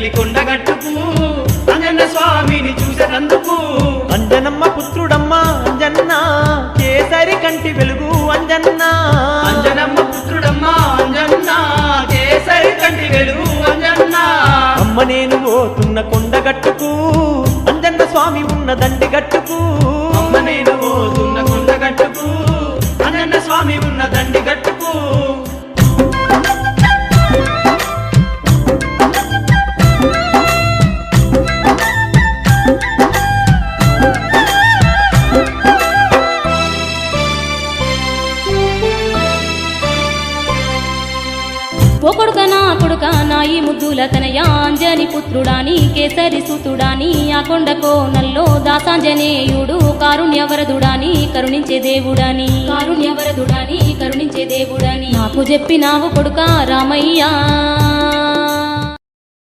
తల్లి కొండగట్టుకు అంజన్న స్వామిని చూసినందుకు. అంజనమ్మ పుత్రుడమ్మ అంజన్న కేసరి కంటి వెలుగు అంజన్న. అంజనమ్మ పుత్రుడమ్మ అంజన్న కేసరి కంటి వెలుగు అంజన్న. అమ్మ నేను పోతున్న కొండగట్టుకు అంజన్న స్వామి ఉన్న దండి గట్టుకు. అమ్మ నేను పోతున్న కొండగట్టుకు అంజన్న స్వామి ఉన్న దండి గట్టుకు. ఓ కొడుక నా ఈ ముద్దుల తనయ అంజని పుత్రుడాని కేసరి సుతుడాని ఆ కొండ కోనల్లో దాసాంజనేయుడు కారుణ్యవరదుడాని కరుణించే దేవుడాని. కరుణించే దేవుడాని నాకు చెప్పినావు కొడుక రామయ్య.